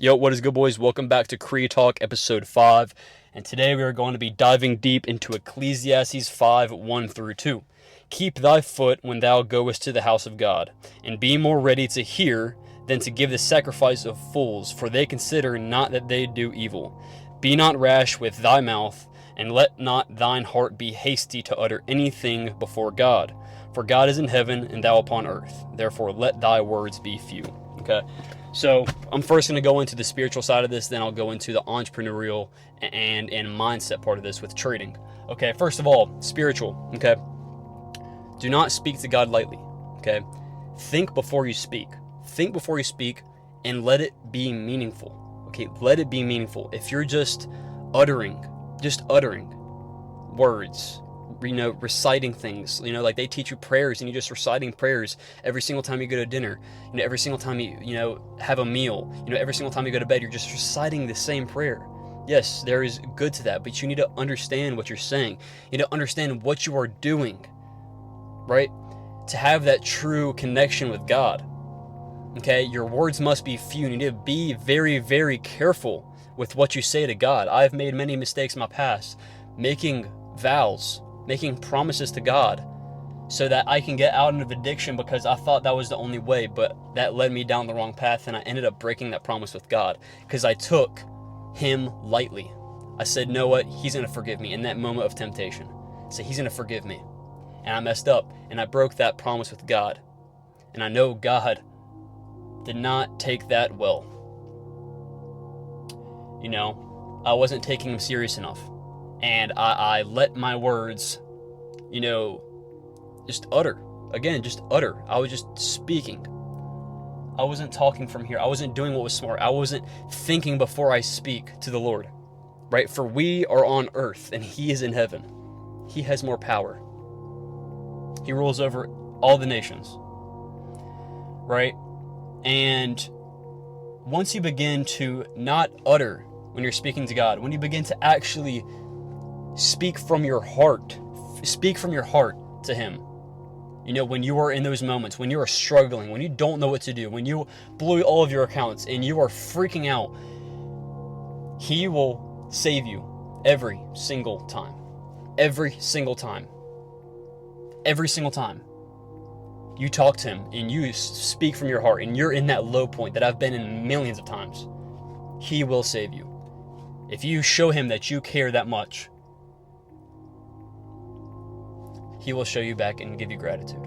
Yo, what is good, boys? Welcome back to Cree Talk episode 5. And today we are going to be diving deep into Ecclesiastes 5 1 through 2. Keep thy foot when thou goest to the house of God, and be more ready to hear than to give the sacrifice of fools, for they consider not that they do evil. Be not rash with thy mouth, and let not thine heart be hasty to utter anything before God. For God is in heaven, and thou upon earth. Therefore let thy words be few. Okay? So I'm first going to go into the spiritual side of this, then I'll go into the entrepreneurial and mindset part of this with trading. Okay, first of all, spiritual. Okay, do not speak to God lightly. Okay, think before you speak. Think before you speak, and let it be meaningful. Okay, let it be meaningful. If you're just uttering words, reciting things, like they teach you prayers and you just reciting prayers every single time you go to dinner, every single time you have a meal, every single time you go to bed, you're just reciting the same prayer. Yes, there is good to that, but you need to understand what you're saying. You need to understand what you are doing, right? To have that true connection with God. Okay, your words must be few. You need to be very, very careful with what you say to God. I've made many mistakes in my past, making vows, making promises to God so that I can get out of addiction because I thought that was the only way, but that led me down the wrong path, and I ended up breaking that promise with God because I took him lightly. I said, know what? He's going to forgive me in that moment of temptation. So he's going to forgive me. And I messed up, and I broke that promise with God. And I know God did not take that well. I wasn't taking him serious enough. And I let my words, just utter. Again, just utter. I was just speaking. I wasn't talking from here. I wasn't doing what was smart. I wasn't thinking before I speak to the Lord, right? For we are on earth and he is in heaven. He has more power. He rules over all the nations, right? And once you begin to not utter when you're speaking to God, when you begin to actually speak from your heart to him, when you are in those moments, when you are struggling, when you don't know what to do, when you blew all of your accounts and you are freaking out, he will save you every single time. Every single time. Every single time you talk to him and you speak from your heart and you're in that low point that I've been in millions of times, he will save you. If you show him that you care that much, he will show you back and give you gratitude.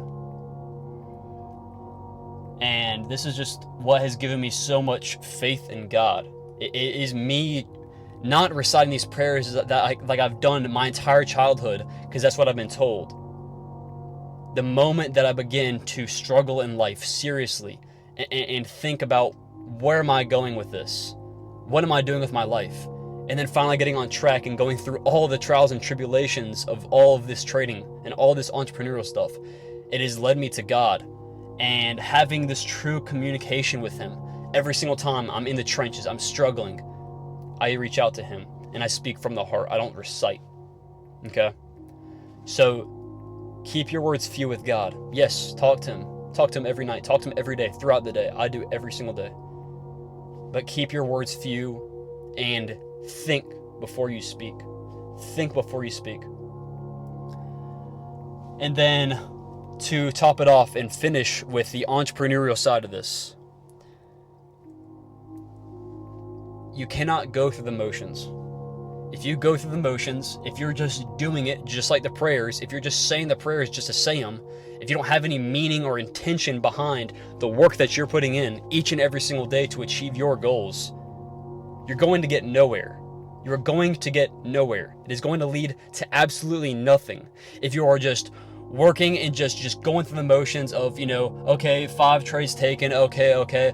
And this is just what has given me so much faith in God. It is me not reciting these prayers that I've done my entire childhood because that's what I've been told. The moment that I begin to struggle in life seriously and think about where am I going with this? What am I doing with my life? And then finally getting on track and going through all the trials and tribulations of all of this trading and all this entrepreneurial stuff, it has led me to God and having this true communication with him. Every single time I'm in the trenches, I'm struggling, I reach out to him and I speak from the heart. I don't recite. Okay? So keep your words few with God. Yes, talk to him. Talk to him every night. Talk to him every day, throughout the day. I do every single day. But keep your words few and think before you speak. Think before you speak. And then to top it off and finish with the entrepreneurial side of this, you cannot go through the motions. If you go through the motions, if you're just doing it just like the prayers, if you're just saying the prayers just to say them, if you don't have any meaning or intention behind the work that you're putting in each and every single day to achieve your goals, you're going to get nowhere. You're going to get nowhere. It is going to lead to absolutely nothing if you are just working and just going through the motions of, okay, 5 trades taken, okay,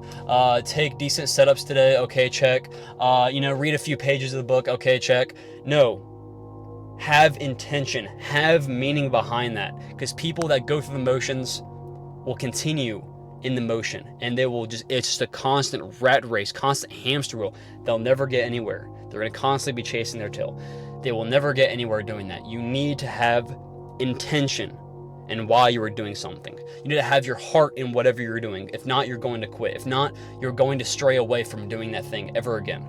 take decent setups today, okay, check, read a few pages of the book, okay, check. No, have intention, have meaning behind that, because people that go through the motions will continue in the motion, and it's just a constant rat race, constant hamster wheel. They'll never get anywhere. They're going to constantly be chasing their tail. They will never get anywhere doing that. You need to have intention. and why you are doing something. You need to have your heart in whatever you're doing. If not, you're going to quit. If not, you're going to stray away from doing that thing ever again.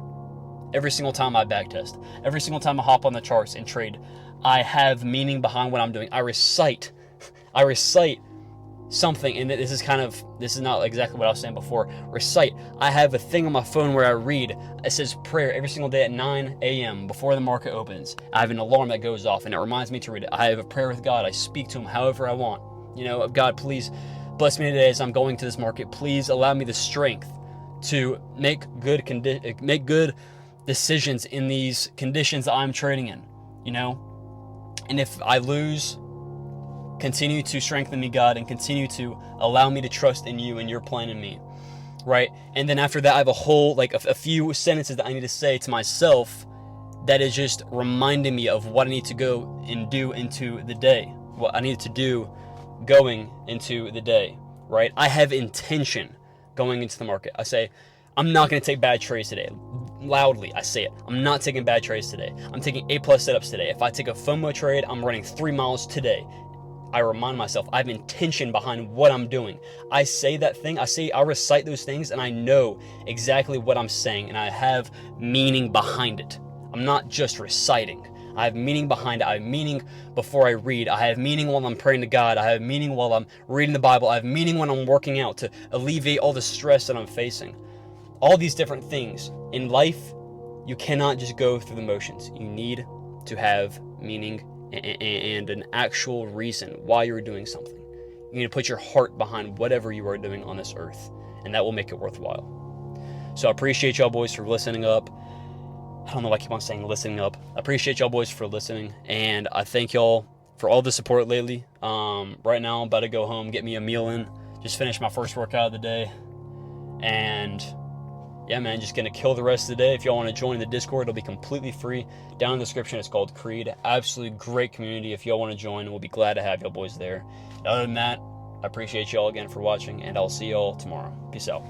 Every single time I backtest, every single time I hop on the charts and trade, I have meaning behind what I'm doing. I recite something, and this is not exactly what I was saying before. Recite. I have a thing on my phone where I read. It says prayer every single day at 9 a.m. before the market opens. I have an alarm that goes off, and it reminds me to read it. I have a prayer with God. I speak to Him however I want. God, please bless me today as I'm going to this market. Please allow me the strength to make good decisions in these conditions that I'm trading in. And if I lose, continue to strengthen me, God, and continue to allow me to trust in you and your plan in me, right? And then after that, I have a few sentences that I need to say to myself that is just reminding me of what I need to go and do into the day, what I need to do going into the day, right? I have intention going into the market. I say, I'm not going to take bad trades today. Loudly, I say it. I'm not taking bad trades today. I'm taking A+ setups today. If I take a FOMO trade, I'm running 3 miles today. I remind myself I have intention behind what I'm doing. I say that thing, I recite those things, and I know exactly what I'm saying, and I have meaning behind it. I'm not just reciting. I have meaning behind it. I have meaning before I read. I have meaning while I'm praying to God. I have meaning while I'm reading the Bible. I have meaning when I'm working out to alleviate all the stress that I'm facing. All these different things. In life, you cannot just go through the motions. You need to have meaning and an actual reason why you're doing something. You need to put your heart behind whatever you are doing on this earth, and that will make it worthwhile. So I appreciate y'all boys for listening up. I don't know why I keep on saying listening up. I appreciate y'all boys for listening, and I thank y'all for all the support lately. Right now I'm about to go home, get me a meal in, just finish my first workout of the day, and yeah, man, just gonna kill the rest of the day. If y'all want to join the Discord, it'll be completely free. Down in the description, it's called Creed. Absolutely great community. If y'all want to join, we'll be glad to have y'all boys there. Other than that, I appreciate y'all again for watching, and I'll see y'all tomorrow. Peace out.